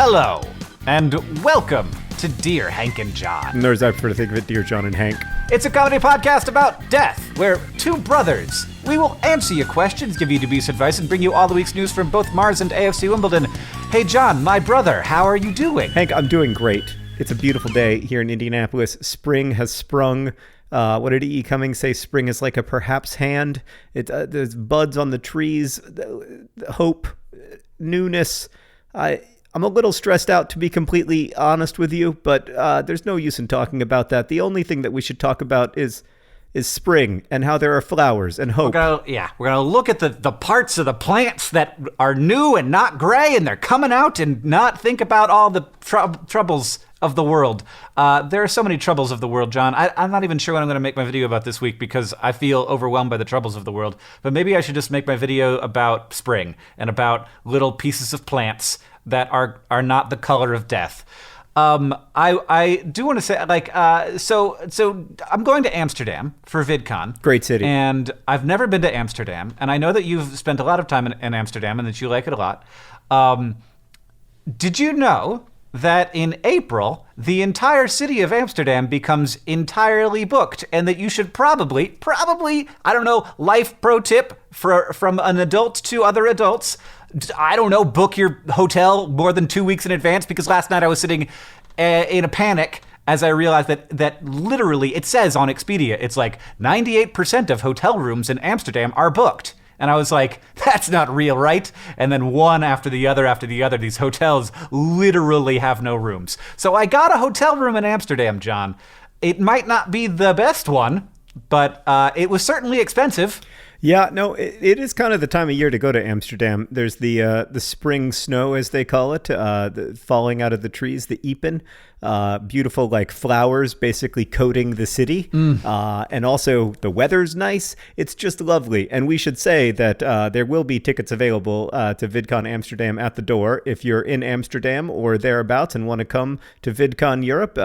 Hello, and welcome to Dear Hank and John. There's that for to think of it, Dear John and Hank. It's a comedy podcast about death, where two brothers, we will answer your questions, give you dubious advice, and bring you all the week's news from both Mars and AFC Wimbledon. Hey John, my brother, how are you doing? Hank, I'm doing great. It's a beautiful day here in Indianapolis. Spring has sprung. What did E. Cummings say? Spring is like a perhaps hand. There's buds on the trees, hope, newness. I'm a little stressed out, to be completely honest with you, but there's no use in talking about that. The only thing that we should talk about is spring and how there are flowers and hope. We're gonna look at the parts of the plants that are new and not gray, and they're coming out, and not think about all the troubles of the world. There are so many troubles of the world, John. I'm not even sure what I'm going to make my video about this week because I feel overwhelmed by the troubles of the world. But maybe I should just make my video about spring and about little pieces of plants that are not the color of death. I do want to say, so I'm going to Amsterdam for VidCon. Great city. And I've never been to Amsterdam. And I know that you've spent a lot of time in Amsterdam and that you like it a lot. Did you know that in April, the entire city of Amsterdam becomes entirely booked, and that you should probably, I don't know, life pro tip from an adult to other adults, I don't know, book your hotel more than 2 weeks in advance, because last night I was sitting in a panic as I realized that literally it says on Expedia, it's like 98% of hotel rooms in Amsterdam are booked. And I was like, that's not real, right? And then one after the other, these hotels literally have no rooms. So I got a hotel room in Amsterdam, John. It might not be the best one, but it was certainly expensive. Yeah, no, it is kind of the time of year to go to Amsterdam. There's the spring snow, as they call it, falling out of the trees, the Iepen. Beautiful, like, flowers basically coating the city. And also the weather's nice. It's just lovely. And we should say that there will be tickets available to VidCon Amsterdam at the door. If you're in Amsterdam or thereabouts and want to come to VidCon Europe,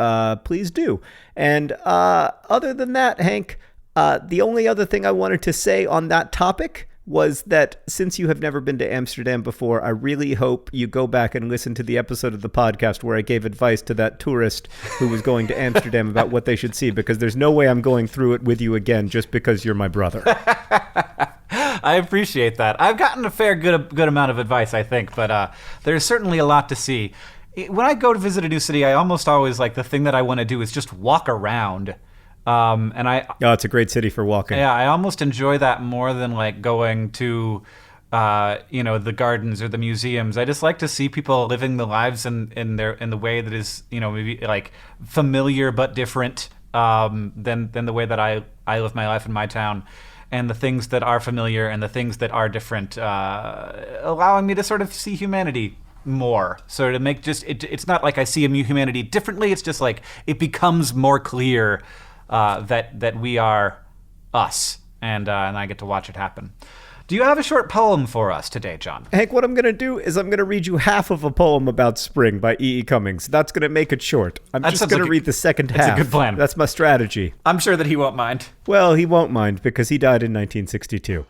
please do. And other than that, Hank, the only other thing I wanted to say on that topic was that since you have never been to Amsterdam before, I really hope you go back and listen to the episode of the podcast where I gave advice to that tourist who was going to Amsterdam about what they should see, because there's no way I'm going through it with you again just because you're my brother. I appreciate that. I've gotten a good amount of advice, I think, but there's certainly a lot to see. When I go to visit a new city, I almost always, like, the thing that I want to do is just walk around. It's a great city for walking. Yeah, I almost enjoy that more than, like, going to, the gardens or the museums. I just like to see people living the lives in the way that is, maybe, like, familiar but different than the way that I live my life in my town. And the things that are familiar and the things that are different, allowing me to sort of see humanity more. So to make it's not like I see humanity differently. It's just like it becomes more clear that we are us, and I get to watch it happen. Do you have a short poem for us today, John? Hank, what I'm going to do is I'm going to read you half of a poem about spring by E.E. Cummings. That's going to make it short. I'm just going to read the second half. That's a good plan. That's my strategy. I'm sure that he won't mind. Well, he won't mind because he died in 1962.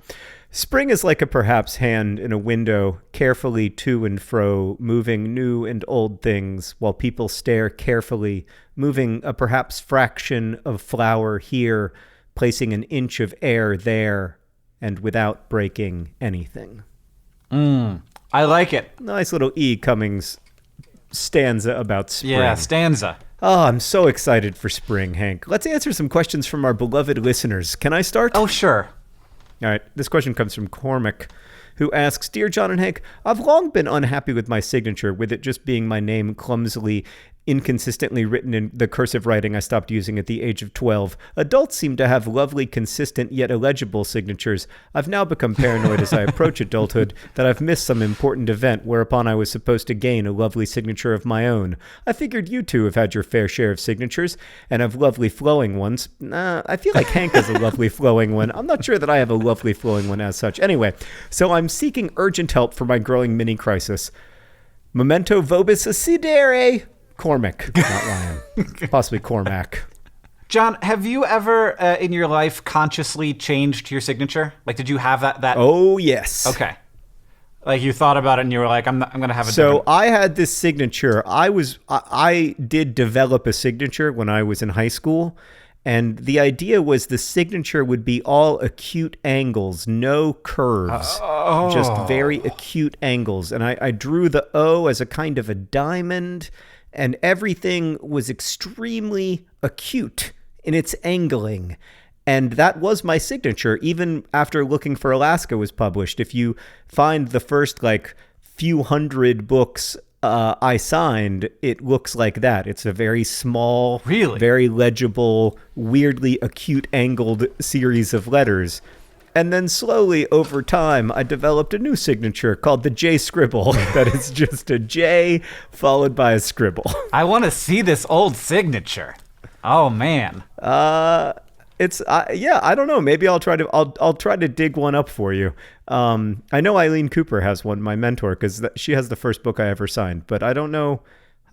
Spring is like a perhaps hand in a window, carefully to and fro, moving new and old things while people stare carefully, moving a perhaps fraction of flower here, placing an inch of air there, and without breaking anything. I like it. Nice little E. Cummings stanza about spring. Yeah, stanza. Oh, I'm so excited for spring, Hank. Let's answer some questions from our beloved listeners. Can I start? Oh, sure. All right, this question comes from Cormac, who asks, Dear John and Hank, I've long been unhappy with my signature, with it just being my name clumsily inconsistently written in the cursive writing I stopped using at the age of 12. Adults seem to have lovely, consistent, yet illegible signatures. I've now become paranoid as I approach adulthood that I've missed some important event whereupon I was supposed to gain a lovely signature of my own. I figured you two have had your fair share of signatures, and have lovely flowing ones. I feel like Hank has a lovely flowing one. I'm not sure that I have a lovely flowing one as such. Anyway, so I'm seeking urgent help for my growing mini-crisis. Memento vobis accidere. Cormac, not Ryan. Possibly Cormac. John, have you ever in your life consciously changed your signature? Like, did you have that? Oh, yes. Okay. Like you thought about it and you were like, I'm going to have a So different... I had this signature. I did develop a signature when I was in high school. And the idea was the signature would be all acute angles, no curves, just very acute angles. And I drew the O as a kind of a diamond, and everything was extremely acute in its angling. And that was my signature, even after Looking for Alaska was published. If you find the first few hundred books I signed, it looks like that. It's a very small, Really? very legible, weirdly acute angled series of letters. And then slowly over time, I developed a new signature called the J Scribble. That is just a J followed by a scribble. I want to see this old signature. Oh, man. It's I don't know. Maybe I'll try to dig one up for you. I know Eileen Cooper has one, my mentor, because she has the first book I ever signed. But I don't know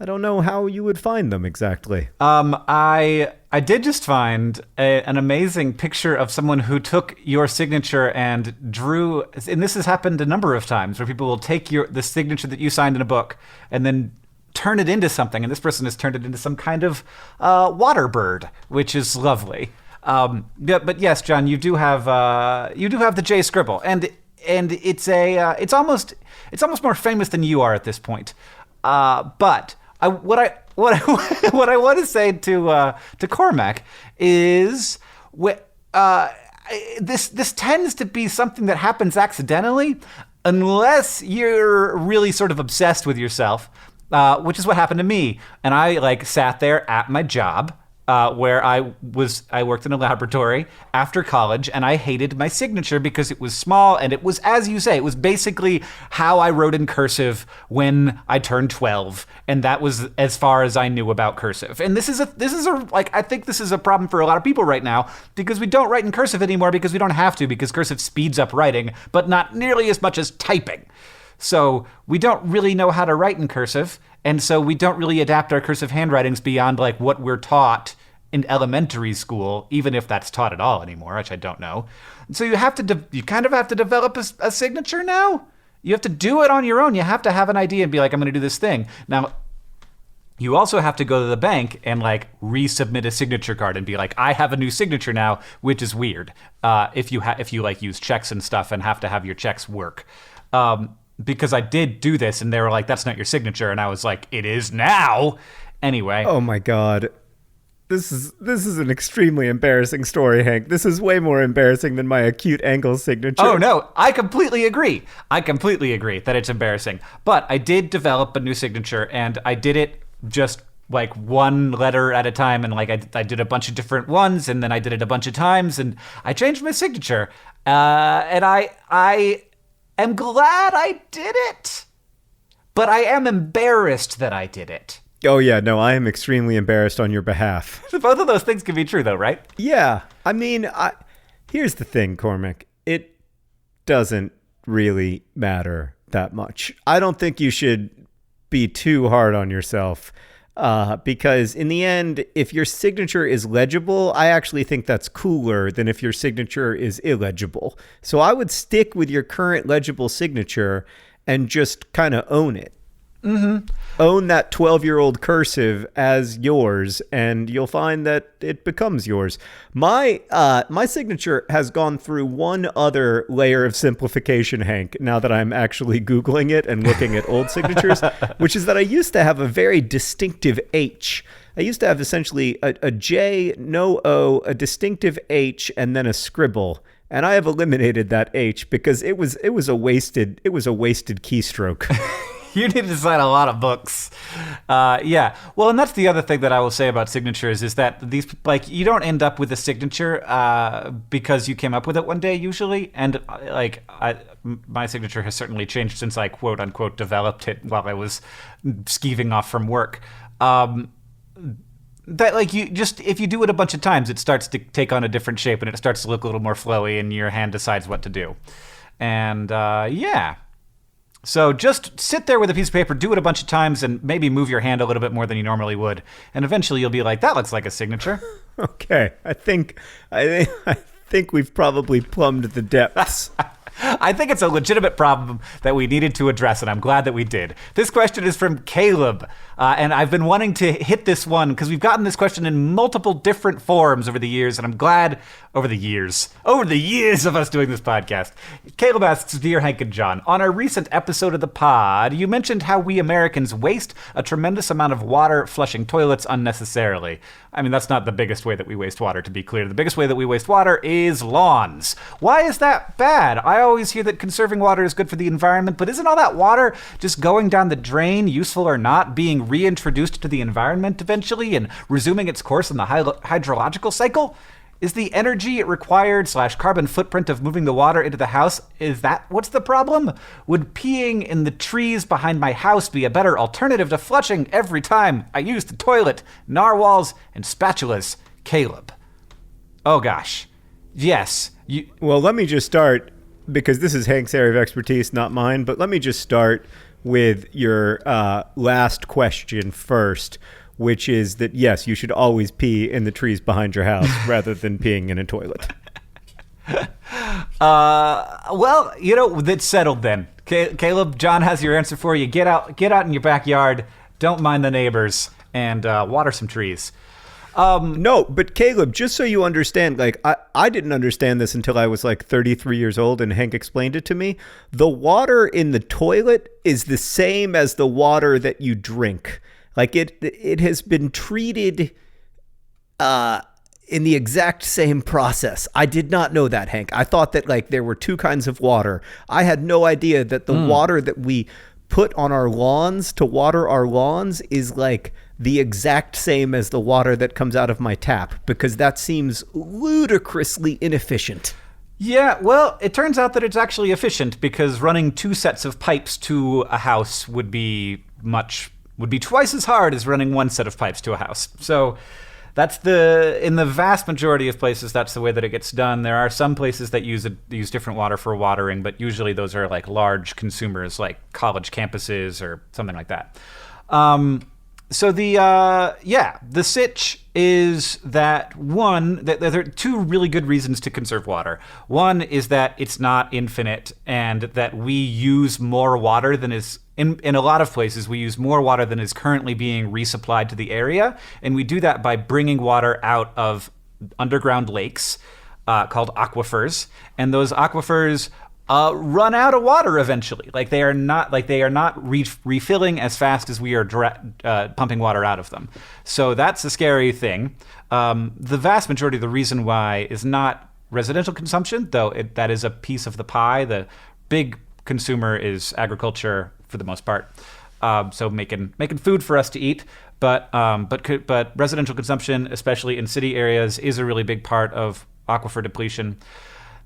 how you would find them exactly. I did just find an amazing picture of someone who took your signature and drew, and this has happened a number of times, where people will take the signature that you signed in a book and then turn it into something. And this person has turned it into some kind of water bird, which is lovely. But yes, John, you do have the J Scribble, and it's almost more famous than you are at this point. But what I want to say to Cormac is this tends to be something that happens accidentally, unless you're really sort of obsessed with yourself, which is what happened to me. And I sat there at my job. Where I worked in a laboratory after college, and I hated my signature because it was small, and it was, as you say, it was basically how I wrote in cursive when I turned 12, and that was as far as I knew about cursive. And this is I think this is a problem for a lot of people right now, because we don't write in cursive anymore because we don't have to, because cursive speeds up writing, but not nearly as much as typing. So we don't really know how to write in cursive, and so we don't really adapt our cursive handwritings beyond what we're taught in elementary school, even if that's taught at all anymore, which I don't know. And so you kind of have to develop a signature now. You have to do it on your own. You have to have an idea and be like, I'm going to do this thing. Now, you also have to go to the bank and resubmit a signature card and be like, I have a new signature now, which is weird. If you use checks and stuff and have to have your checks work. Because I did do this, and they were like, that's not your signature. And I was like, it is now. Anyway. Oh, my God. This is an extremely embarrassing story, Hank. This is way more embarrassing than my acute angle signature. Oh, no. I completely agree that it's embarrassing. But I did develop a new signature, and I did it just one letter at a time. And I did a bunch of different ones, and then I did it a bunch of times, and I changed my signature. And I am glad I did it, but I am embarrassed that I did it. Oh, yeah, no, I am extremely embarrassed on your behalf. Both of those things can be true, though, right? Yeah, I mean, here's the thing, Cormac. It doesn't really matter that much. I don't think you should be too hard on yourself, because in the end, if your signature is legible, I actually think that's cooler than if your signature is illegible. So I would stick with your current legible signature and just kind of own it. Mm-hmm. Own that 12-year-old cursive as yours, and you'll find that it becomes yours. My signature has gone through one other layer of simplification, Hank, now that I'm actually Googling it and looking at old signatures, which is that I used to have a very distinctive H. I used to have essentially a J, no O, a distinctive H, and then a scribble. And I have eliminated that H because it was a wasted keystroke. You need to sign a lot of books. Yeah. Well, and that's the other thing that I will say about signatures is that these, you don't end up with a signature because you came up with it one day usually. And my signature has certainly changed since I quote unquote developed it while I was skeeving off from work. That if you do it a bunch of times, it starts to take on a different shape and it starts to look a little more flowy and your hand decides what to do. And yeah. So just sit there with a piece of paper, do it a bunch of times, and maybe move your hand a little bit more than you normally would. And eventually you'll be like, that looks like a signature. Okay. I think we've probably plumbed the depths I think it's a legitimate problem that we needed to address, and I'm glad that we did. This question is from Caleb, and I've been wanting to hit this one because we've gotten this question in multiple different forms over the years, and I'm glad over the years of us doing this podcast. Caleb asks, Dear Hank and John, on our recent episode of the pod, you mentioned how we Americans waste a tremendous amount of water flushing toilets unnecessarily. I mean, that's not the biggest way that we waste water, to be clear. The biggest way that we waste water is lawns. Why is that bad? I always hear that conserving water is good for the environment, but isn't all that water just going down the drain, useful or not, being reintroduced to the environment eventually and resuming its course in the hydrological cycle? Is the energy it required / carbon footprint of moving the water into the house, is that what's the problem? Would peeing in the trees behind my house be a better alternative to flushing every time I use the toilet? Narwhals and spatulas. Caleb. Oh gosh. Yes. Well, let me just start, because this is Hank's area of expertise, not mine, but let me just start with your last question first, which is that, yes, you should always pee in the trees behind your house rather than peeing in a toilet. Well, that's settled then. Caleb, John has your answer for you. Get out in your backyard. Don't mind the neighbors and water some trees. No, but Caleb, just so you understand, like, I didn't understand this until I was like 33 years old and Hank explained it to me. The water in the toilet is the same as the water that you drink. Like, it has been treated in the exact same process. I did not know that, Hank. I thought that, like, there were two kinds of water. I had no idea that the water that we put on our lawns to water our lawns is, like, the exact same as the water that comes out of my tap, because that seems ludicrously inefficient. Yeah, well, it turns out that it's actually efficient, because running 2 sets of pipes to a house would be twice as hard as running 1 set of pipes to a house. So that's in the vast majority of places, that's the way that it gets done. There are some places that use different water for watering, but usually those are like large consumers, like college campuses or something like that. So the sitch is that there are 2 really good reasons to conserve water. One is that it's not infinite, and that we use more water than is in a lot of places. We use more water than is currently being resupplied to the area, and we do that by bringing water out of underground lakes called aquifers, and those aquifers run out of water eventually. They are not refilling as fast as we are pumping water out of them. So that's the scary thing. The vast majority of the reason why is not residential consumption, though that is a piece of the pie. The big consumer is agriculture for the most part. So making food for us to eat. But residential consumption, especially in city areas, is a really big part of aquifer depletion.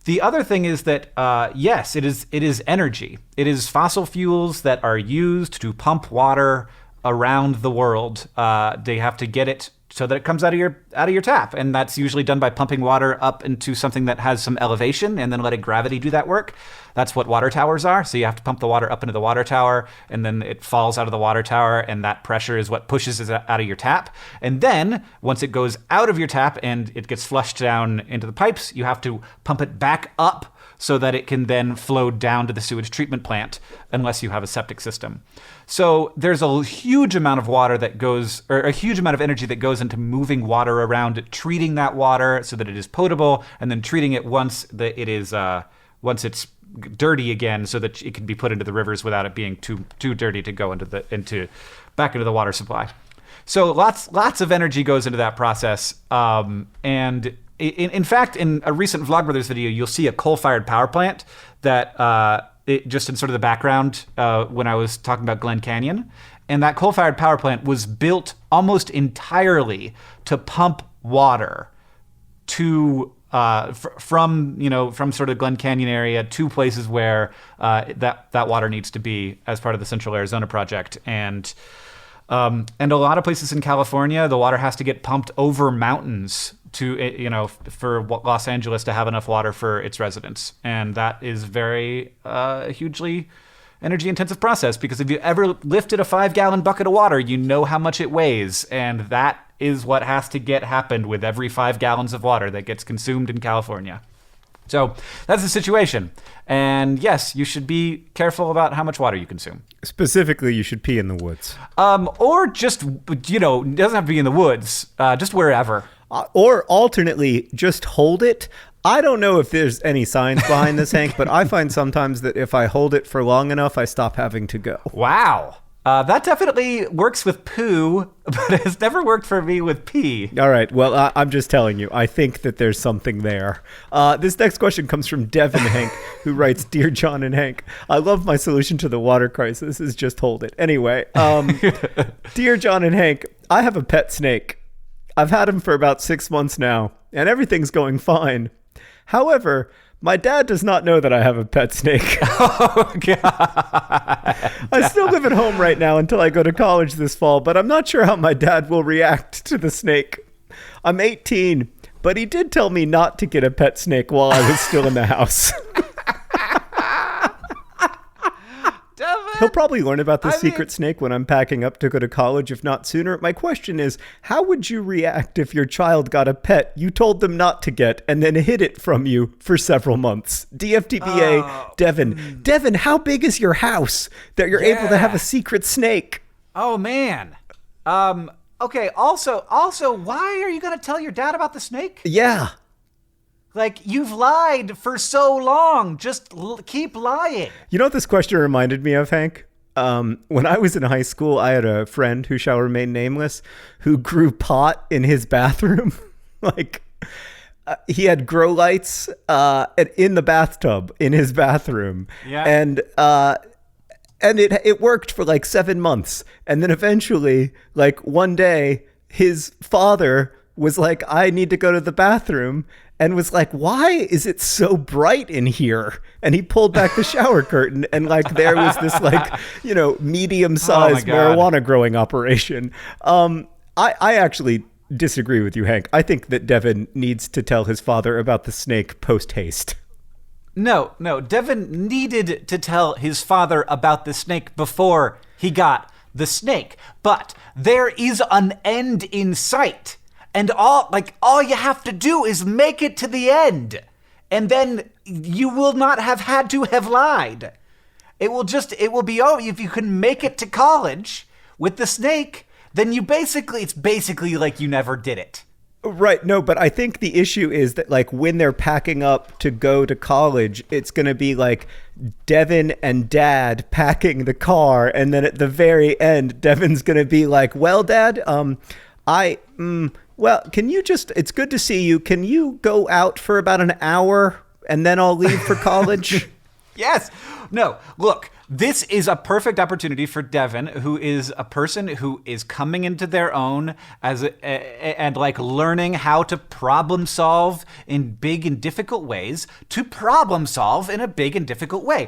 The other thing is that, yes, it is energy. It is fossil fuels that are used to pump water around the world. They have to get it so that it comes out of your tap, and that's usually done by pumping water up into something that has some elevation and then letting gravity do that work. That's what water towers are. So you have to pump the water up into the water tower, and then it falls out of the water tower, and that pressure is what pushes it out of your tap. And then once it goes out of your tap and it gets flushed down into the pipes, you have to pump it back up so that it can then flow down to the sewage treatment plant, unless you have a septic system. So there's a huge amount of water that goes, or a huge amount of energy that goes into moving water around, treating that water so that it is potable, and then treating it once it's dirty again, so that it can be put into the rivers without it being too dirty to go back into the water supply. So lots of energy goes into that process, and in fact, in a recent Vlogbrothers video, you'll see a coal-fired power plant that just in sort of the background when I was talking about Glen Canyon. And that coal-fired power plant was built almost entirely to pump water to from sort of Glen Canyon area to places where that water needs to be as part of the Central Arizona Project. And a lot of places in California, the water has to get pumped over mountains for Los Angeles to have enough water for its residents. And that is very hugely energy intensive process, because if you ever lifted a 5-gallon bucket of water, you know how much it weighs. And that is what has to get happened with every 5 gallons of water that gets consumed in California. So that's the situation. And yes, you should be careful about how much water you consume. Specifically, you should pee in the woods. Or just, it doesn't have to be in the woods, just wherever. Or alternately, just hold it. I don't know if there's any science behind this, Hank, but I find sometimes that if I hold it for long enough, I stop having to go. Wow. That definitely works with poo, but it has never worked for me with pee. All right. Well, I'm just telling you. I think that there's something there. This next question comes from Devin Hank, who writes, Dear John and Hank, I love my solution to the water crisis is just hold it. Anyway, Dear John and Hank, I have a pet snake. I've had him for about 6 months now, and everything's going fine. However, my dad does not know that I have a pet snake. Oh, God. I still live at home right now until I go to college this fall, but I'm not sure how my dad will react to the snake. I'm 18, but he did tell me not to get a pet snake while I was still in the house. He'll probably learn about the secret snake when I'm packing up to go to college, if not sooner. My question is, how would you react if your child got a pet you told them not to get and then hid it from you for several months? DFTBA, Devin. Devin, how big is your house that you're able to have a secret snake? Oh, man. Okay, also, why are you going to tell your dad about the snake? Yeah. Like, you've lied for so long. Just keep lying. You know what this question reminded me of, Hank? When I was in high school, I had a friend who shall remain nameless who grew pot in his bathroom. He had grow lights in the bathtub in his bathroom. Yeah. And it worked for like 7 months. And then eventually, like one day, his father was like, I need to go to the bathroom. And was like, why is it so bright in here? And he pulled back the shower curtain, and like there was this like, medium-sized marijuana growing operation. I actually disagree with you, Hank. I think that Devin needs to tell his father about the snake post-haste. No, Devin needed to tell his father about the snake before he got the snake. But there is an end in sight. And all you have to do is make it to the end. And then you will not have had to have lied. It will be over. If you can make it to college with the snake, then it's basically like you never did it. Right. No, but I think the issue is that like when they're packing up to go to college, it's going to be like Devin and Dad packing the car. And then at the very end, Devin's going to be like, well, Dad, well, can you it's good to see you. Can you go out for about an hour and then I'll leave for college? Yes. No, look, this is a perfect opportunity for Devin, who is a person who is coming into their own and like learning how to problem solve in big and difficult ways, to problem solve in a big and difficult way.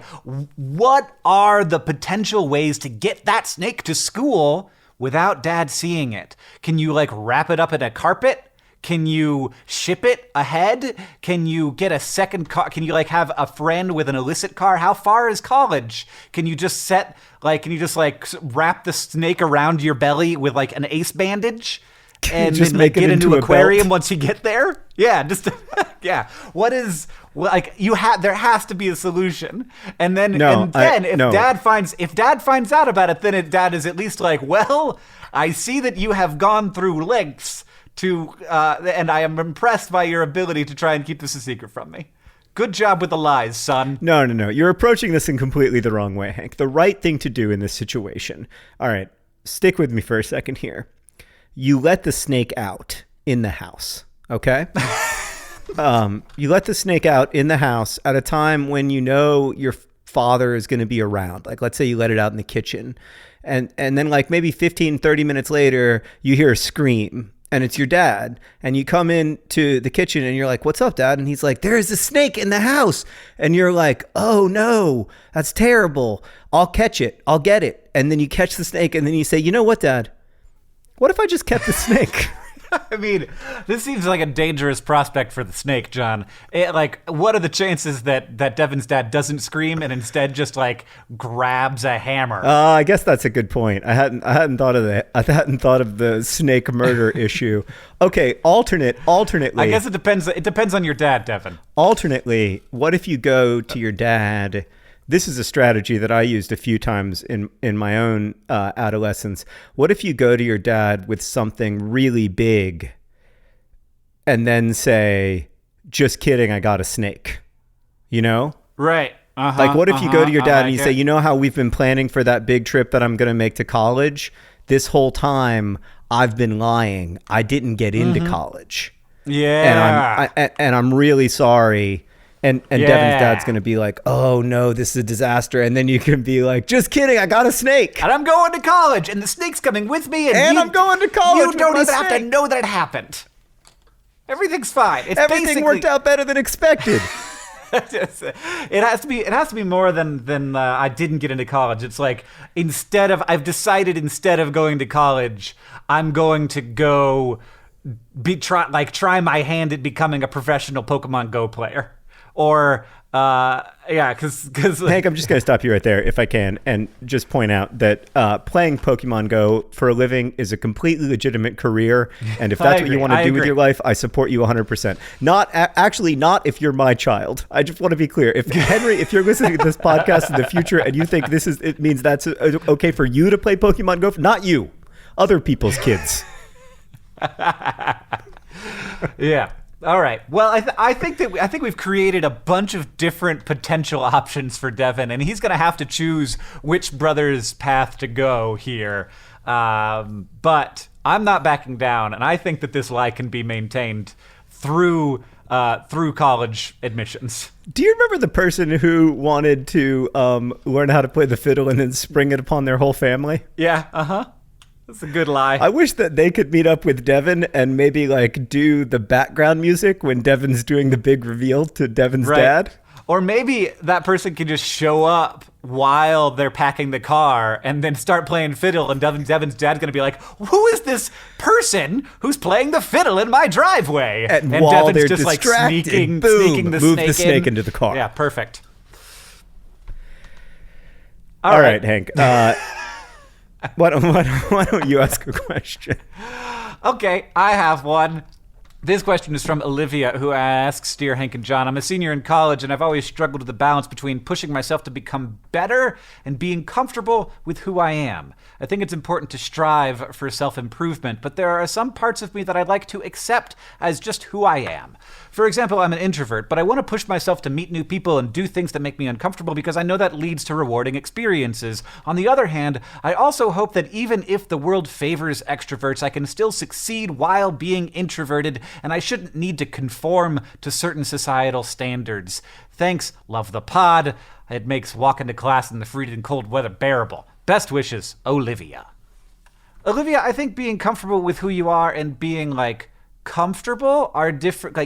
What are the potential ways to get that snake to school without Dad seeing it? Can you like wrap it up in a carpet? Can you ship it ahead? Can you get a second car? Can you like have a friend with an illicit car? How far is college? Can you just wrap the snake around your belly with like an ace bandage? And just then make it get into an aquarium belt? once you get there? Yeah, yeah. There has to be a solution. And then Dad finds out about it, then Dad is at least like, well, I see that you have gone through lengths to and I am impressed by your ability to try and keep this a secret from me. Good job with the lies, son. No. You're approaching this in completely the wrong way, Hank. The right thing to do in this situation. All right, stick with me for a second here. You let the snake out in the house, okay? You let the snake out in the house at a time when you know your father is going to be around. Like, let's say you let it out in the kitchen. And then like maybe 15, 30 minutes later, you hear a scream. And it's your dad. And you come into the kitchen and you're like, what's up, Dad? And he's like, there's a snake in the house. And you're like, oh, no, that's terrible. I'll catch it. I'll get it. And then you catch the snake. And then you say, you know what, Dad? What if I just kept the snake? I mean, this seems like a dangerous prospect for the snake, John. What are the chances that Devin's dad doesn't scream and instead just like grabs a hammer? I guess that's a good point. I hadn't thought of that. I hadn't thought of the snake murder issue. Okay, alternately. I guess it depends. It depends on your dad, Devin. Alternately, what if you go to your dad? This is a strategy that I used a few times in my own adolescence. What if you go to your dad with something really big and then say, just kidding, I got a snake, you know? Right. Like, what if you go to your dad and you say, you know how we've been planning for that big trip that I'm going to make to college? This whole time I've been lying. I didn't get into college. Yeah. And I'm really sorry. And Devin's dad's going to be like, oh, no, this is a disaster. And then you can be like, just kidding, I got a snake. And I'm going to college, and the snake's coming with me. And I'm going to college. You don't even have to know that it happened. Everything's fine. Everything worked out better than expected. It has to be more than I didn't get into college. It's like I've decided instead of going to college, I'm going to go try my hand at becoming a professional Pokemon Go player. Or, because Hank, I'm just going to stop you right there if I can and just point out that playing Pokemon Go for a living is a completely legitimate career. And if that's what you want to do with your life, I support you 100%. Actually not if you're my child. I just want to be clear. If Henry, if you're listening to this podcast in the future and you think it means that's okay for you to play Pokemon Go, not you, other people's kids. Yeah. All right. Well, I think we've created a bunch of different potential options for Devin, and he's going to have to choose which brother's path to go here. But I'm not backing down, and I think that this lie can be maintained through college admissions. Do you remember the person who wanted to learn how to play the fiddle and then spring it upon their whole family? Yeah. That's a good lie. I wish that they could meet up with Devin and maybe like do the background music when Devin's doing the big reveal to Devin's dad. Or maybe that person can just show up while they're packing the car and then start playing fiddle, and Devin's dad's going to be like, who is this person who's playing the fiddle in my driveway? And while Devin's they're just like sneaking the move snake the snake into the car. Yeah, perfect. All right, Hank. Why don't you ask a question? Okay, I have one. This question is from Olivia, who asks, Dear Hank and John, I'm a senior in college, and I've always struggled with the balance between pushing myself to become better and being comfortable with who I am. I think it's important to strive for self-improvement, but there are some parts of me that I'd like to accept as just who I am. For example, I'm an introvert, but I want to push myself to meet new people and do things that make me uncomfortable because I know that leads to rewarding experiences. On the other hand, I also hope that even if the world favors extroverts, I can still succeed while being introverted, and I shouldn't need to conform to certain societal standards. Thanks, love the pod. It makes walking to class in the frigid and cold weather bearable. Best wishes, Olivia. Olivia, I think being comfortable with who you are and being comfortable are different,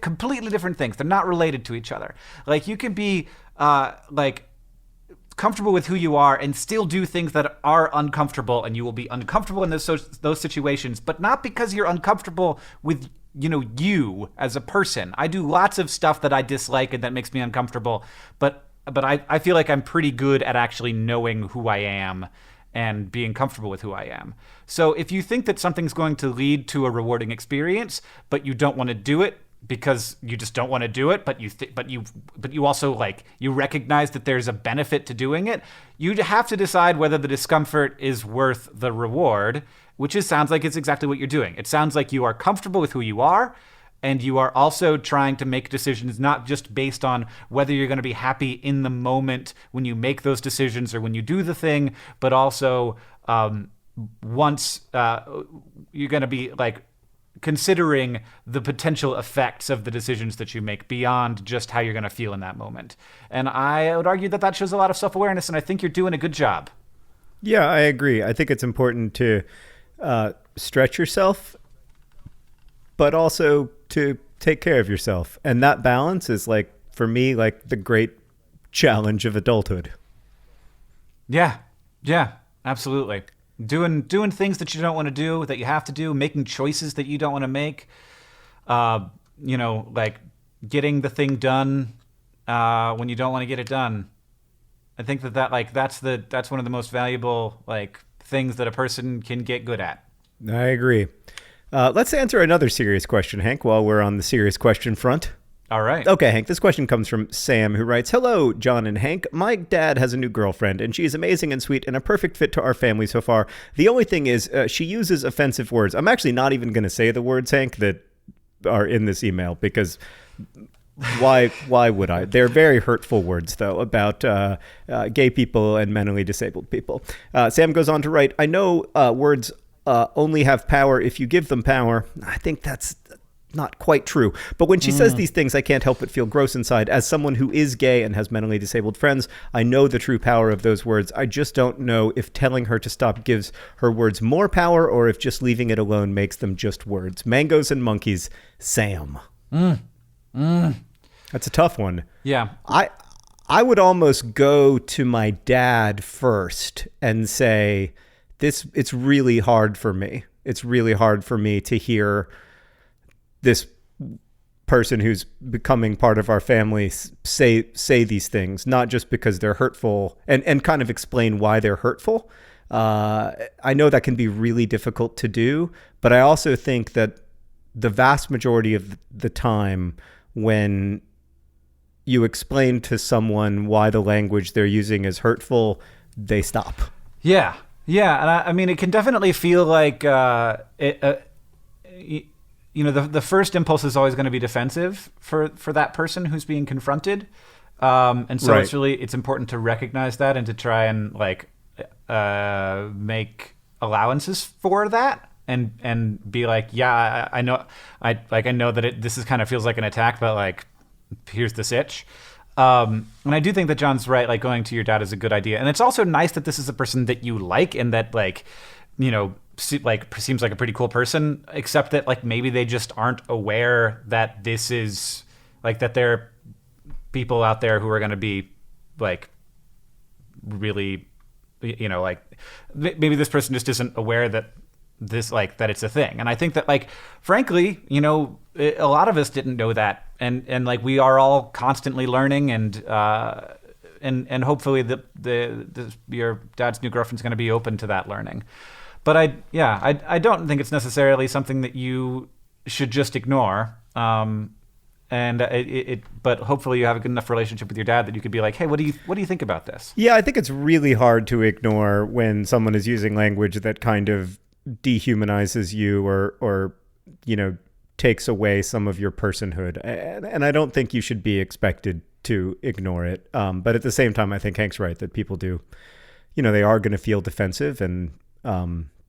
completely different things. They're not related to each other. Like, you can be comfortable with who you are and still do things that are uncomfortable, and you will be uncomfortable in those situations, but not because you're uncomfortable with you as a person. I do lots of stuff that I dislike and that makes me uncomfortable, but I feel like I'm pretty good at actually knowing who I am and being comfortable with who I am. So if you think that something's going to lead to a rewarding experience, but you don't want to do it because you just don't want to do it, but you also you recognize that there's a benefit to doing it, you have to decide whether the discomfort is worth the reward, which sounds like it's exactly what you're doing. It sounds like you are comfortable with who you are, and you are also trying to make decisions not just based on whether you're going to be happy in the moment when you make those decisions or when you do the thing, but also once you're going to be considering the potential effects of the decisions that you make beyond just how you're going to feel in that moment. And I would argue that shows a lot of self-awareness, and I think you're doing a good job. Yeah, I agree. I think it's important to stretch yourself, but also to take care of yourself. And that balance is for me, the great challenge of adulthood. Yeah, absolutely. doing things that you don't want to do, that you have to do, making choices that you don't want to make. Like getting the thing done when you don't want to get it done. I think that's one of the most valuable things that a person can get good at. I agree. Let's answer another serious question, Hank, while we're on the serious question front. All right. Okay, Hank, this question comes from Sam, who writes, "Hello, John and Hank. My dad has a new girlfriend, and she is amazing and sweet and a perfect fit to our family so far. The only thing is she uses offensive words." I'm actually not even going to say the words, Hank, that are in this email, because why would I? They're very hurtful words, though, about gay people and mentally disabled people. Sam goes on to write, "I know words only have power if you give them power." I think that's not quite true. But when she says these things, I can't help but feel gross inside. As someone who is gay and has mentally disabled friends, I know the true power of those words. I just don't know if telling her to stop gives her words more power or if just leaving it alone makes them just words. Mangoes and monkeys, Sam. That's a tough one. Yeah. I would almost go to my dad first and say, it's really hard for me. It's really hard for me to hear this person who's becoming part of our family say these things, not just because they're hurtful, and kind of explain why they're hurtful. I know that can be really difficult to do, but I also think that the vast majority of the time when you explain to someone why the language they're using is hurtful, they stop. Yeah. Yeah. And I mean, it can definitely feel like the first impulse is always going to be defensive for that person who's being confronted. And so Right. it's important to recognize that and to try and make allowances for that and be like, yeah, I know that this is kind of feels like an attack, but here's the sitch. And I do think that John's right. Going to your dad is a good idea. And it's also nice that this is a person that you like and that seems like a pretty cool person, except that maybe they just aren't aware that this is that there are people out there who are going to be really, maybe this person just isn't aware that this that it's a thing. And I think that frankly, a lot of us didn't know that, and we are all constantly learning, and hopefully your dad's new girlfriend's going to be open to that learning. But I don't think it's necessarily something that you should just ignore. But hopefully you have a good enough relationship with your dad that you could be like, hey, what do you think about this? Yeah, I think it's really hard to ignore when someone is using language that kind of dehumanizes you or takes away some of your personhood. And I don't think you should be expected to ignore it. But at the same time, I think Hank's right that people do, they are going to feel defensive, and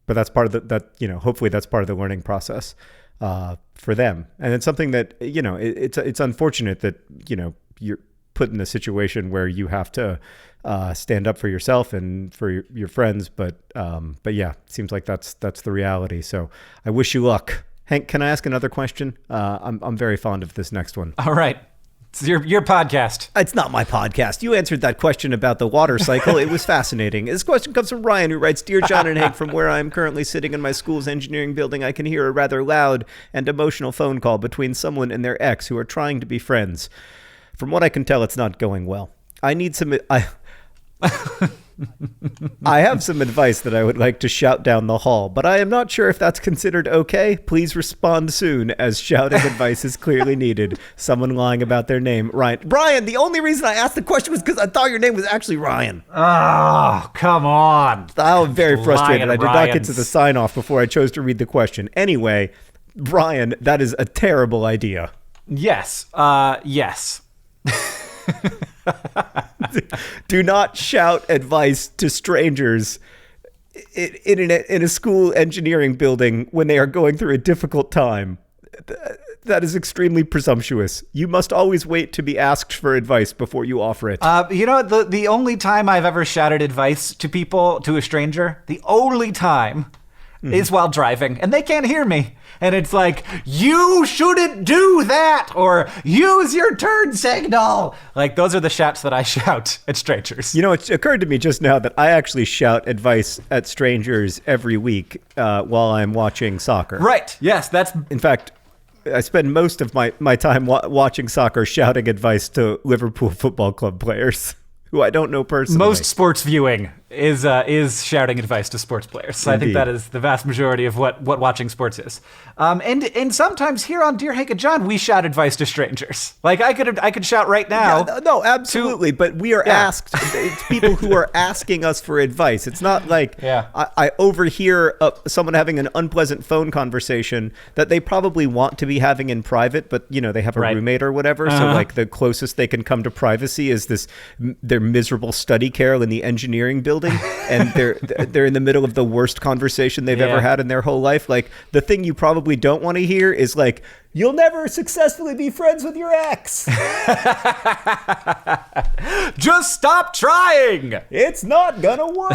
but that's part of hopefully that's part of the learning process for them. And it's something that, it's unfortunate that, you're put in a situation where you have to stand up for yourself and for your friends. But yeah, it seems like that's the reality. So I wish you luck. Hank, can I ask another question? I'm very fond of this next one. All right. It's your podcast. It's not my podcast. You answered that question about the water cycle. It was fascinating. This question comes from Ryan, who writes, "Dear John and Hank, from where I am currently sitting in my school's engineering building, I can hear a rather loud and emotional phone call between someone and their ex who are trying to be friends. From what I can tell, it's not going well. I need some... I have some advice that I would like to shout down the hall, but I am not sure if that's considered okay. Please respond soon, as shouting advice is clearly needed. Someone lying about their name. Ryan. Brian, the only reason I asked the question was because I thought your name was actually Ryan. Oh, come on. I'm very frustrated. Lion I did not get to the sign off before I chose to read the question. Anyway, Brian, that is a terrible idea. Yes. Yes. Do not shout advice to strangers in a school engineering building when they are going through a difficult time. That is extremely presumptuous. You must always wait to be asked for advice before you offer it. The only time I've ever shouted advice to a stranger, the only time is while driving, and they can't hear me. And it's like, you shouldn't do that, or use your turn signal. Like, those are the shouts that I shout at strangers. You know, it occurred to me just now that I actually shout advice at strangers every week while I'm watching soccer. Right. Yes, that's... In fact, I spend most of my time watching soccer shouting advice to Liverpool Football Club players who I don't know personally. Most sports viewing is shouting advice to sports players. So I think that is the vast majority of what watching sports is. And sometimes here on Dear Hank and John, we shout advice to strangers. Like I could shout right now. Yeah, no, absolutely. But we are asked. It's people who are asking us for advice. It's not like I overhear someone having an unpleasant phone conversation that they probably want to be having in private, but they have a roommate or whatever. So like the closest they can come to privacy is their miserable study carrel in the engineering building. And they're in the middle of the worst conversation they've ever had in their whole life. Like, the thing you probably don't want to hear is like, you'll never successfully be friends with your ex. Just stop trying. It's not gonna work.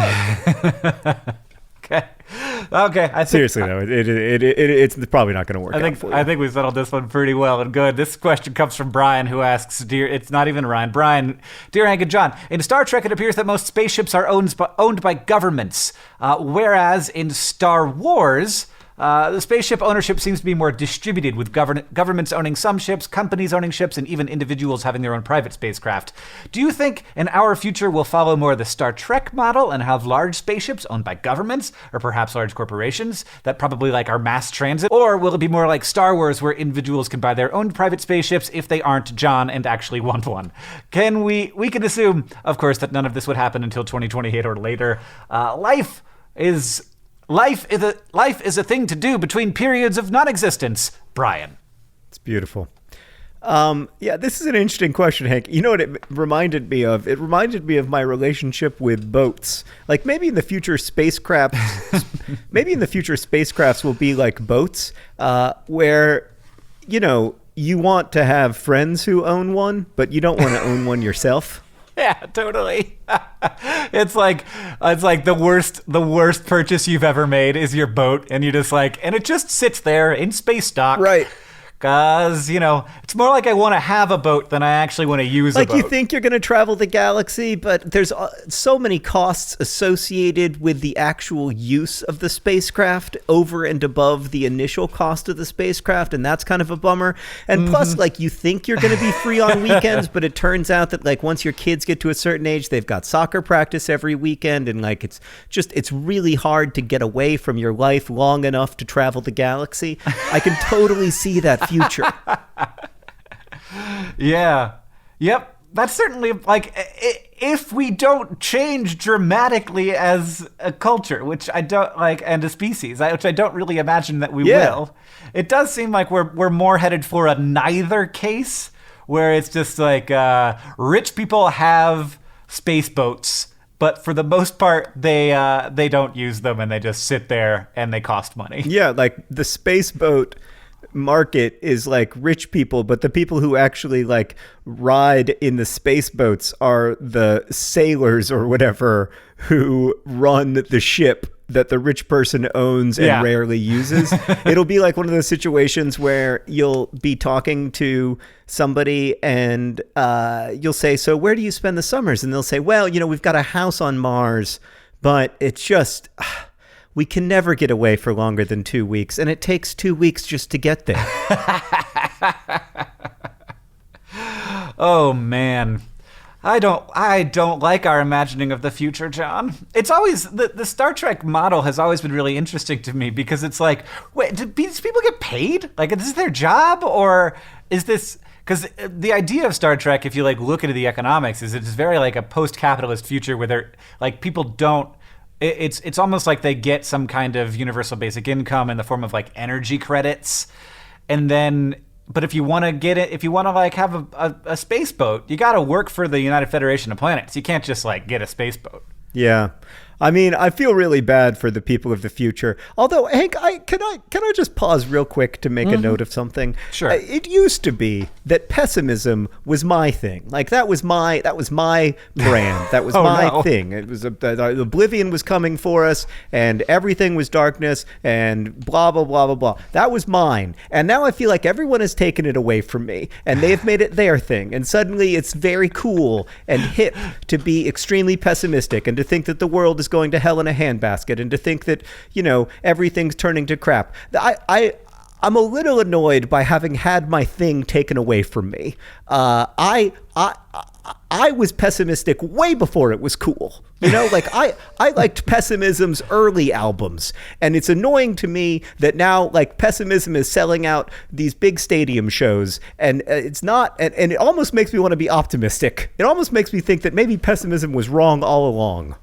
Okay. Seriously though, it's probably not going to work. I think we settled this one pretty well and good. This question comes from Brian, who asks, it's not even Ryan. Brian, Dear Hank and John, in Star Trek it appears that most spaceships are owned by governments, whereas in Star Wars, the spaceship ownership seems to be more distributed, with governments owning some ships, companies owning ships, and even individuals having their own private spacecraft. Do you think in our future we'll follow more the Star Trek model and have large spaceships owned by governments, or perhaps large corporations that probably like our mass transit? Or will it be more like Star Wars, where individuals can buy their own private spaceships if they aren't John and actually want one? We can assume, of course, that none of this would happen until 2028 or later. Life is a thing to do between periods of non-existence, Brian. It's beautiful. This is an interesting question, Hank. You know what it reminded me of? It reminded me of my relationship with boats. Like maybe in the future spacecrafts will be like boats, where you want to have friends who own one, but you don't want to own one yourself. Yeah, totally. It's like the worst purchase you've ever made is your boat, and you just and it just sits there in space dock. Right. Because, it's more like I want to have a boat than I actually want to use a boat. Like you think you're going to travel the galaxy, but there's so many costs associated with the actual use of the spacecraft over and above the initial cost of the spacecraft, and that's kind of a bummer. And plus, you think you're going to be free on weekends, but it turns out that, once your kids get to a certain age, they've got soccer practice every weekend, and, it's really hard to get away from your life long enough to travel the galaxy. I can totally see that future. Yeah. Yep. That's certainly if we don't change dramatically as a culture, which I don't and a species, which I don't really imagine that we will. It does seem like we're more headed for a neither case, where it's just rich people have space boats, but for the most part, they don't use them, and they just sit there and they cost money. Yeah, the space boat market is rich people, but the people who actually ride in the space boats are the sailors or whatever who run the ship that the rich person owns and rarely uses. It'll be like one of those situations where you'll be talking to somebody and you'll say, so where do you spend the summers? And they'll say, well, we've got a house on Mars, but it's just... we can never get away for longer than 2 weeks, and it takes 2 weeks just to get there. Oh, man. I don't like our imagining of the future, John. It's always, the Star Trek model has always been really interesting to me, because it's wait, do these people get paid? Is this their job, or is this... Because the idea of Star Trek, if you look into the economics, is it's very a post-capitalist future where they're, people don't... It's almost like they get some kind of universal basic income in the form of energy credits, and then, but if you want to get it, if you want to have a space boat, you got to work for the United Federation of Planets. You can't just get a space boat. Yeah. I mean, I feel really bad for the people of the future. Although, Hank, can I just pause real quick to make a note of something? Sure. It used to be that pessimism was my thing. Like that was my brand. That was my thing. It was oblivion was coming for us, and everything was darkness, and blah blah blah blah blah. That was mine. And now I feel like everyone has taken it away from me, and they have made it their thing. And suddenly, it's very cool and hip to be extremely pessimistic and to think that the world is going to hell in a handbasket and to think that, everything's turning to crap. I'm a little annoyed by having had my thing taken away from me. I was pessimistic way before it was cool. I liked Pessimism's early albums, and it's annoying to me that now Pessimism is selling out these big stadium shows, and it's not, and it almost makes me want to be optimistic. It almost makes me think that maybe Pessimism was wrong all along.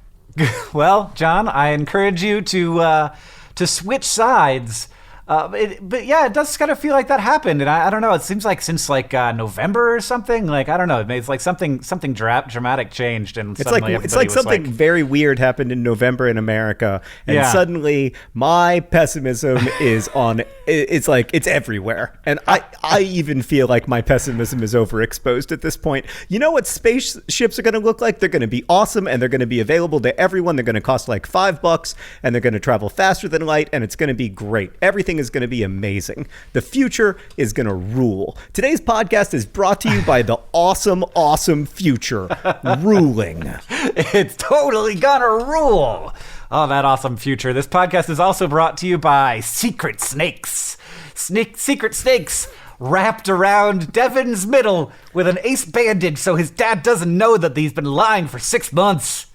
Well, John, I encourage you to switch sides. But yeah, it does kind of feel like that happened, and I don't know. It seems like since November or something. I don't know. It's like something dramatic changed, and suddenly it's like something very weird happened in November in America, and suddenly my pessimism is on. It's like it's everywhere, and I even feel like my pessimism is overexposed at this point. You know what spaceships are going to look like? They're going to be awesome, and they're going to be available to everyone. They're going to cost like $5, and they're going to travel faster than light, and it's going to be great. Everything is going to be amazing. The future is going to rule. Today's podcast is brought to you by the awesome future ruling. It's totally gonna rule. Oh, that awesome future. This podcast is also brought to you by Secret Snakes. Secret snakes wrapped around Devin's middle with an ace bandage so his dad doesn't know that he's been lying for 6 months.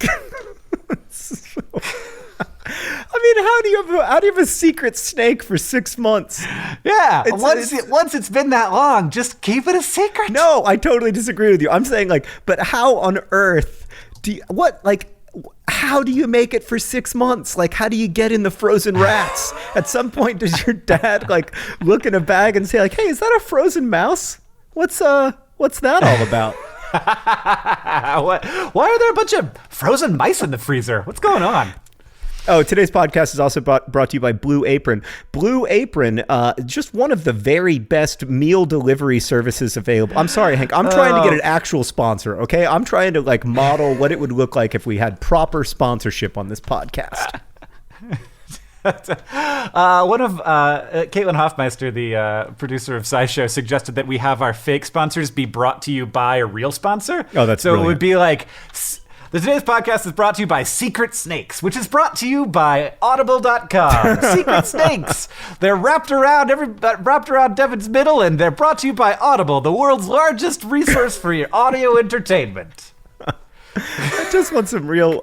I mean, how do you have a secret snake for 6 months? Yeah, once it's been that long, just keep it a secret. No, I totally disagree with you. I'm saying but how on earth how do you make it for 6 months? How do you get in the frozen rats? At some point, does your dad look in a bag and say hey, is that a frozen mouse? What's that all about? Why are there a bunch of frozen mice in the freezer? What's going on? Oh, today's podcast is also brought to you by Blue Apron. Blue Apron, just one of the very best meal delivery services available. I'm sorry, Hank. I'm trying to get an actual sponsor, okay? I'm trying to model what it would look like if we had proper sponsorship on this podcast. One of Caitlin Hoffmeister, the producer of SciShow, suggested that we have our fake sponsors be brought to you by a real sponsor. Oh, that's brilliant. It would be like... Today's podcast is brought to you by Secret Snakes, which is brought to you by Audible.com. Secret Snakes. They're wrapped around Devin's middle, and they're brought to you by Audible, the world's largest resource for your audio entertainment. I just want some real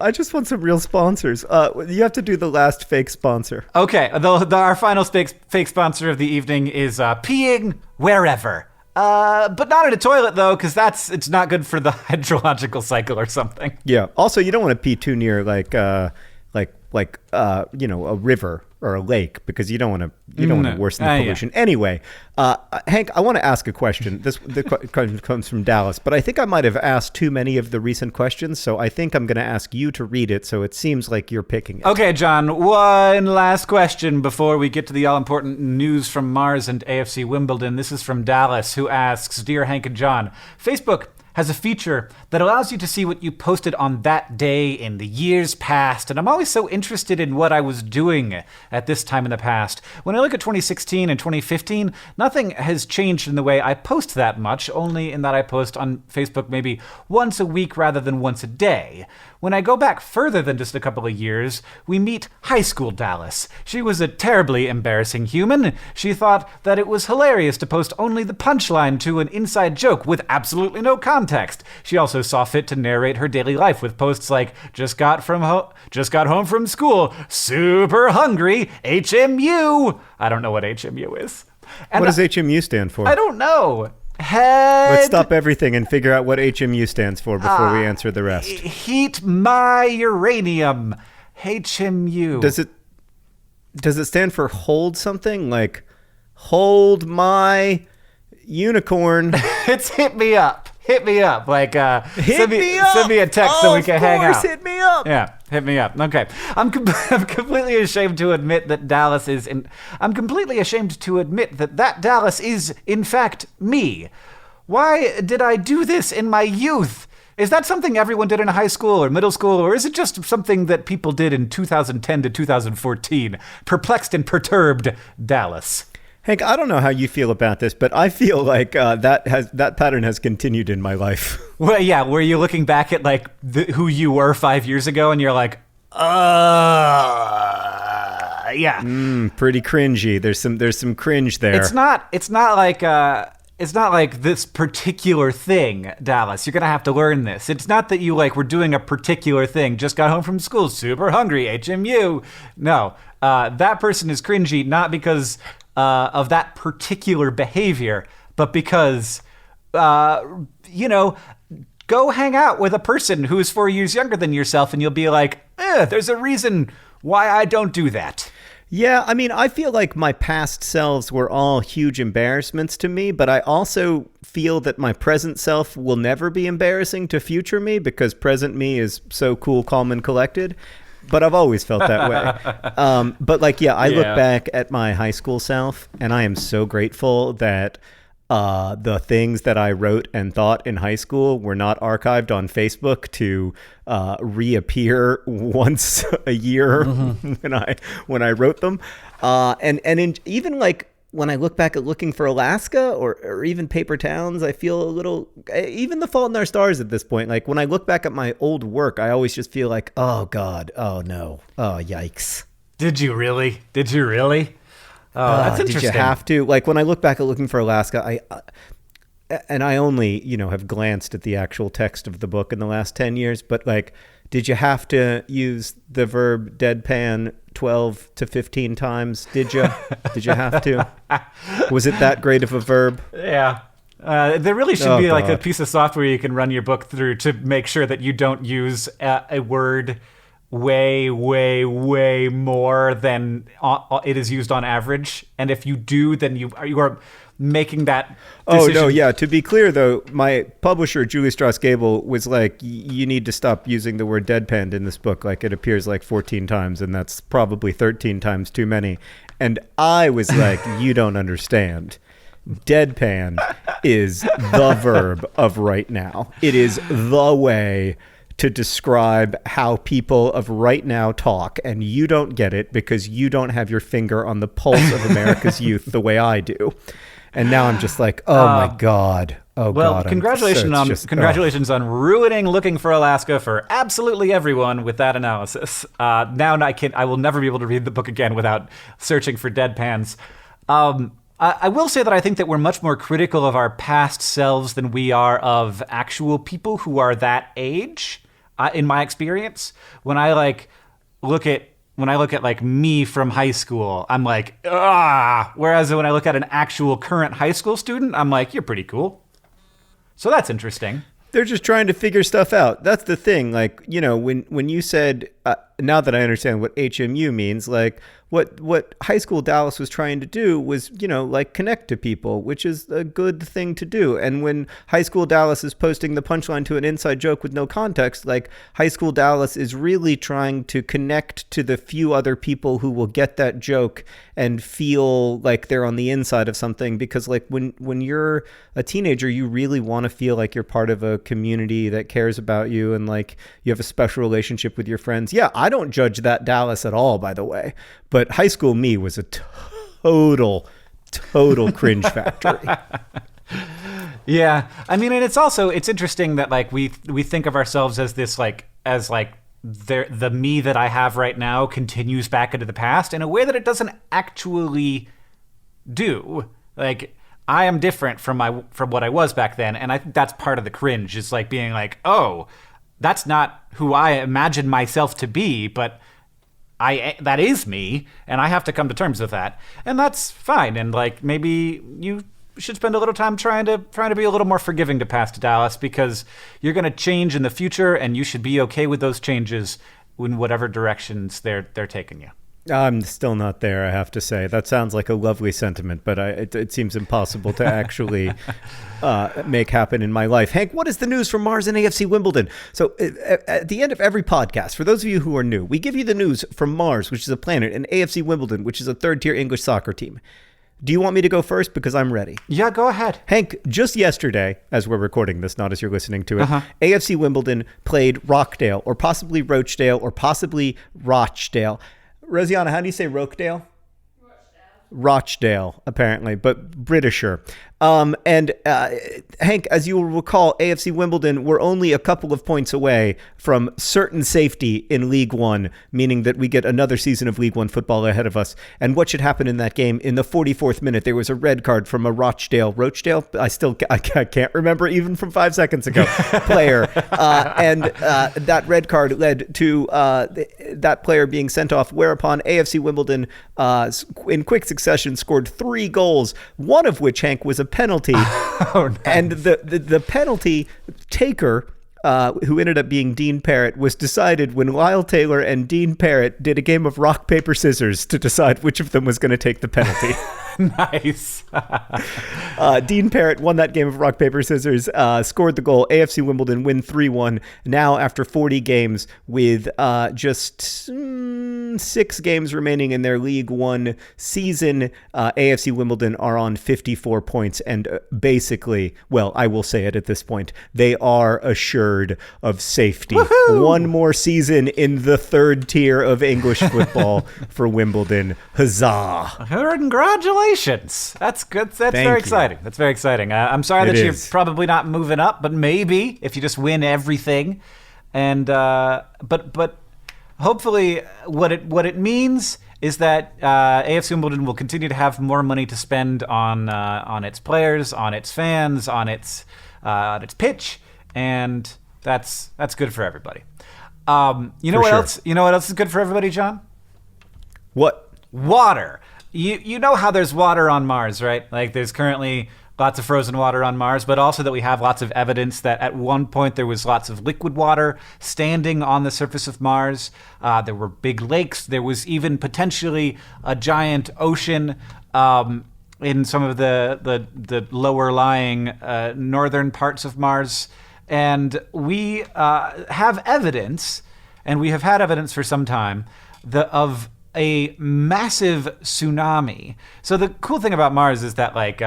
sponsors. You have to do the last fake sponsor. Okay, our final fake sponsor of the evening is Peeing Wherever. But not in a toilet though, because it's not good for the hydrological cycle or something. Yeah. Also, you don't want to pee too near a river or a lake, because you don't want to worsen the pollution. Yeah. Anyway, Hank, I want to ask a question. The question comes from Dallas, but I think I might have asked too many of the recent questions, so I think I'm going to ask you to read it, so it seems like you're picking it. Okay, John, one last question before we get to the all-important news from Mars and AFC Wimbledon. This is from Dallas, who asks, Dear Hank and John, Facebook has a feature that allows you to see what you posted on that day in the years past, and I'm always so interested in what I was doing at this time in the past. When I look at 2016 and 2015, nothing has changed in the way I post that much, only in that I post on Facebook maybe once a week rather than once a day. When I go back further than just a couple of years, we meet high school Dallas. She was a terribly embarrassing human. She thought that it was hilarious to post only the punchline to an inside joke with absolutely no context. She also saw fit to narrate her daily life with posts like, just got home from school, super hungry, HMU. I don't know what HMU is. And what does HMU stand for? I don't know. Let's stop everything and figure out what HMU stands for before we answer the rest. Heat my uranium. HMU. Does it stand for hold something? Like hold my unicorn? It's hit me up. Hit me up. Send me a text so we can hang out. Hit me up. Yeah. Hit me up. Okay. I'm completely ashamed to admit that Dallas is I'm completely ashamed to admit that Dallas is in fact me. Why did I do this in my youth? Is that something everyone did in high school or middle school, or is it just something that people did in 2010 to 2014? Perplexed and perturbed Dallas. Hank, I don't know how you feel about this, but I feel like that pattern has continued in my life. Well, yeah, were you looking back at like who you were 5 years ago, and you're like, yeah, pretty cringy. There's some cringe there. It's not like this particular thing, Dallas. You're gonna have to learn this. It's not that you like were doing a particular thing. Just got home from school, super hungry, HMU. No, that person is cringy not because of that particular behavior, but because, go hang out with a person who is 4 years younger than yourself, and you'll be like, there's a reason why I don't do that. Yeah, I mean, I feel like my past selves were all huge embarrassments to me, but I also feel that my present self will never be embarrassing to future me because present me is so cool, calm, and collected. But I've always felt that way. But like, I look back at my high school self, and I am so grateful that the things that I wrote and thought in high school were not archived on Facebook to reappear once a year when I wrote them. Even like when I look back at Looking for Alaska or even Paper Towns, I feel a little, even The Fault in Our Stars at this point. Like when I look back at my old work, I always just feel like, oh God, oh no, oh yikes. Did you really? Oh, that's interesting. Did you have to? Like when I look back at Looking for Alaska, I only, have glanced at the actual text of the book in the last 10 years, but like, did you have to use the verb deadpan 12 to 15 times? Did you? Did you have to? Was it that great of a verb? Yeah. There really should be like a piece of software you can run your book through to make sure that you don't use a word way, way, way more than it is used on average. And if you do, then you are making that decision. Oh, no, yeah. To be clear, though, my publisher, Julie Strauss Gable, was like, you need to stop using the word deadpan in this book. Like, it appears like 14 times, and that's probably 13 times too many. And I was like, you don't understand. Deadpan is the verb of right now. It is the way to describe how people of right now talk, and you don't get it because you don't have your finger on the pulse of America's youth the way I do. And now I'm just like, oh my God. Oh, well, God. Congratulations on ruining Looking for Alaska for absolutely everyone with that analysis. Now I will never be able to read the book again without searching for deadpans. I will say that I think that we're much more critical of our past selves than we are of actual people who are that age. In my experience, when I look at like me from high school, I'm like, whereas when I look at an actual current high school student, I'm like, you're pretty cool. So that's interesting. They're just trying to figure stuff out. That's the thing. Like, when you said, now that I understand what HMU means, like what high school Dallas was trying to do was, like connect to people, which is a good thing to do. And when high school Dallas is posting the punchline to an inside joke with no context, like high school Dallas is really trying to connect to the few other people who will get that joke and feel like they're on the inside of something. Because like when you're a teenager, you really want to feel like you're part of a community that cares about you and like you have a special relationship with your friends. Yeah, I don't judge that Dallas at all, by the way. But high school me was a total cringe factory. Yeah. I mean, and it's interesting that like we think of ourselves as this the me that I have right now continues back into the past in a way that it doesn't actually do. Like I am different from what I was back then, and I think that's part of the cringe is like being like, oh, that's not who I imagine myself to be, but that is me, and I have to come to terms with that, and that's fine. And like maybe you should spend a little time trying to be a little more forgiving to past Dallas, because you're going to change in the future, and you should be okay with those changes in whatever directions they're taking you. I'm still not there, I have to say. That sounds like a lovely sentiment, but it seems impossible to actually make happen in my life. Hank, what is the news from Mars and AFC Wimbledon? So at the end of every podcast, for those of you who are new, we give you the news from Mars, which is a planet, and AFC Wimbledon, which is a third-tier English soccer team. Do you want me to go first? Because I'm ready. Yeah, go ahead. Hank, just yesterday, as we're recording this, not as you're listening to it, AFC Wimbledon played Rockdale, or possibly Rochdale, or possibly Rochdale. Rosianna, how do you say Rochdale? Rochdale, apparently, but Britisher. And Hank, as you will recall, AFC Wimbledon were only a couple of points away from certain safety in League One, meaning that we get another season of League One football ahead of us. And what should happen in that game? In the 44th minute, there was a red card from a Rochdale? I can't remember even from 5 seconds ago, player. And that red card led to that player being sent off, whereupon AFC Wimbledon, in quick succession, scored 3 goals, one of which, Hank, was a penalty. Oh, nice. And the penalty taker, who ended up being Dean Parrott, was decided when Lyle Taylor and Dean Parrott did a game of rock, paper, scissors to decide which of them was going to take the penalty. Nice. Dean Parrott won that game of rock, paper, scissors, scored the goal. AFC Wimbledon win 3-1. Now, after 40 games, with just 6 games remaining in their League One season, AFC Wimbledon are on 54 points. And basically, well, I will say it at this point, they are assured of safety. Woohoo! One more season in the third tier of English football for Wimbledon. Huzzah. Congratulations. That's good. That's very exciting. That's very exciting. I'm sorry that you're probably not moving up, but maybe if you just win everything. And but hopefully what it means is that AFC Wimbledon will continue to have more money to spend on its players, on its fans, on its pitch, and that's good for everybody. You know what else? You know what else is good for everybody, John? What? Water. You know how there's water on Mars, right? Like there's currently lots of frozen water on Mars, but also that we have lots of evidence that at one point there was lots of liquid water standing on the surface of Mars. There were big lakes. There was even potentially a giant ocean in some of the lower lying northern parts of Mars. And we have evidence, and we have had evidence for some time, of a massive tsunami. So the cool thing about Mars is that, like,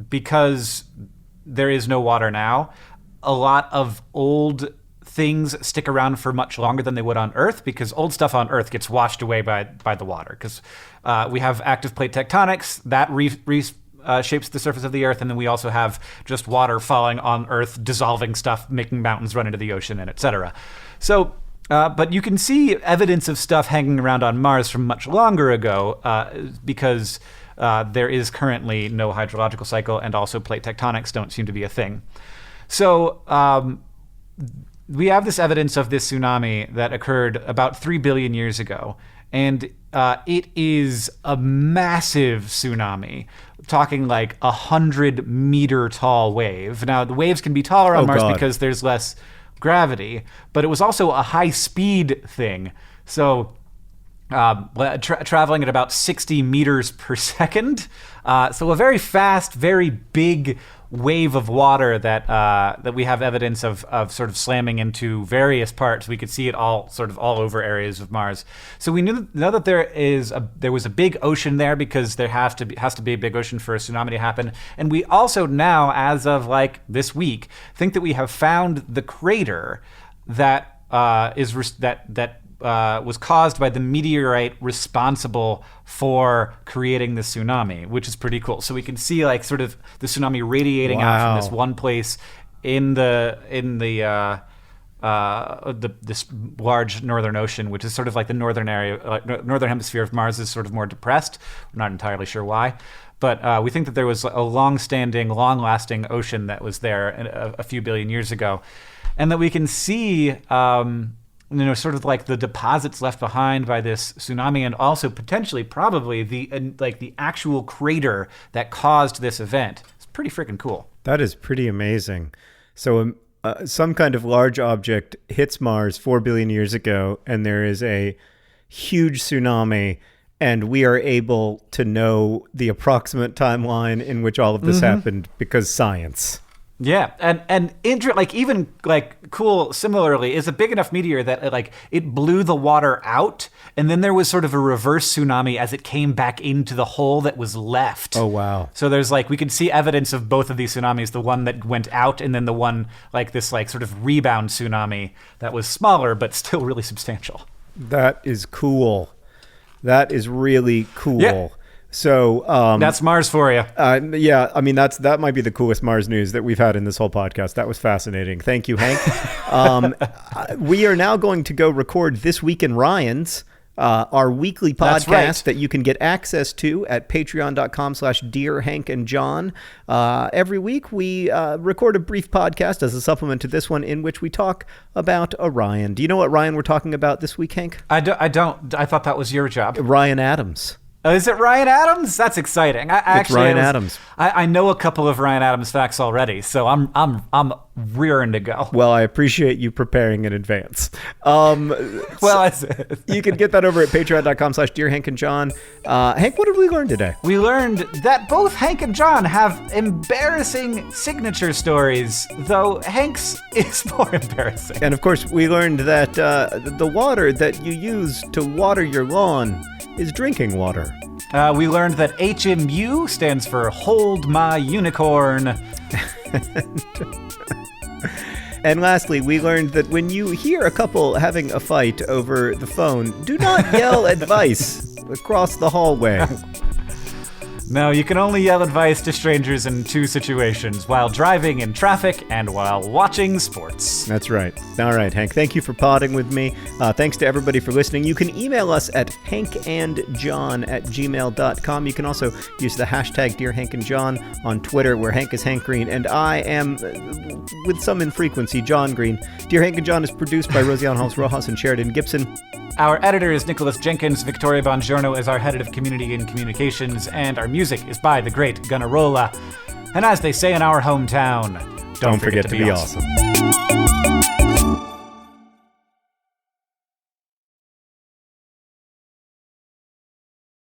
because there is no water now, a lot of old things stick around for much longer than they would on Earth, because old stuff on Earth gets washed away by the water. Because we have active plate tectonics that shapes the surface of the Earth, and then we also have just water falling on Earth, dissolving stuff, making mountains run into the ocean, and etc. So. But you can see evidence of stuff hanging around on Mars from much longer ago because there is currently no hydrological cycle, and also plate tectonics don't seem to be a thing. So we have this evidence of this tsunami that occurred about 3 billion years ago, and it is a massive tsunami. Talking like 100-meter tall wave. Now, the waves can be taller on Mars because there's less gravity, but it was also a high-speed thing. So traveling at about 60 meters per second. So a very fast, very big wave of water that we have evidence of sort of slamming into various parts. We could see it all over areas of Mars. So we know that there was a big ocean there, because there has to be a big ocean for a tsunami to happen. And we also now, as of like this week, think that we have found the crater that was caused by the meteorite responsible for creating the tsunami, which is pretty cool. So we can see like sort of the tsunami radiating out from this one place in this large northern ocean, which is sort of like the northern area, northern hemisphere of Mars is sort of more depressed. We're not entirely sure why. But we think that there was a long-standing, long-lasting ocean that was there a few billion years ago, and that we can see sort of like the deposits left behind by this tsunami, and also potentially, probably the actual crater that caused this event. It's pretty freaking cool. That is pretty amazing. So some kind of large object hits Mars 4 billion years ago, and there is a huge tsunami, And we are able to know the approximate timeline in which all of this happened because science. Yeah, and even cool. Similarly, is a big enough meteor that like it blew the water out, and then there was sort of a reverse tsunami as it came back into the hole that was left. Oh wow! So there's we can see evidence of both of these tsunamis: the one that went out, and then the one this sort of rebound tsunami that was smaller but still really substantial. That is cool. That is really cool. Yeah. So that's Mars for you. Yeah, I mean that might be the coolest Mars news that we've had in this whole podcast. That was fascinating. Thank you, Hank. We are now going to go record This Week in Ryan's, our weekly podcast that you can get access to at patreon.com/dearhankandjohn. Every week we record a brief podcast as a supplement to this one in which we talk about Orion. Do you know what Ryan we're talking about this week, Hank? I don't. I thought that was your job. Ryan Adams. Is it Ryan Adams? That's exciting. It's Ryan Adams. I know a couple of Ryan Adams facts already, so I'm rearing to go. Well, I appreciate you preparing in advance. Well, you can get that over at patreon.com/dearhankandjohn. Hank, what did we learn today? We learned that both Hank and John have embarrassing signature stories, though Hank's is more embarrassing. And of course, we learned that the water that you use to water your lawn is drinking water. We learned that HMU stands for Hold My Unicorn. And lastly, we learned that when you hear a couple having a fight over the phone, do not yell advice across the hallway. No, you can only yell advice to strangers in two situations: while driving in traffic and while watching sports. That's right. All right, Hank, thank you for podding with me. Thanks to everybody for listening. You can email us at hankandjohn@gmail.com. You can also use the hashtag DearHankandJohn on Twitter, where Hank is Hank Green, and I am, with some infrequency, John Green. Dear Hank and John is produced by Rosianne Halls-Rojas and Sheridan Gibson. Our editor is Nicholas Jenkins. Victoria Bongiorno is our head of community and communications, and our music is by the great Gunnarolla. And as they say in our hometown, don't forget to be awesome.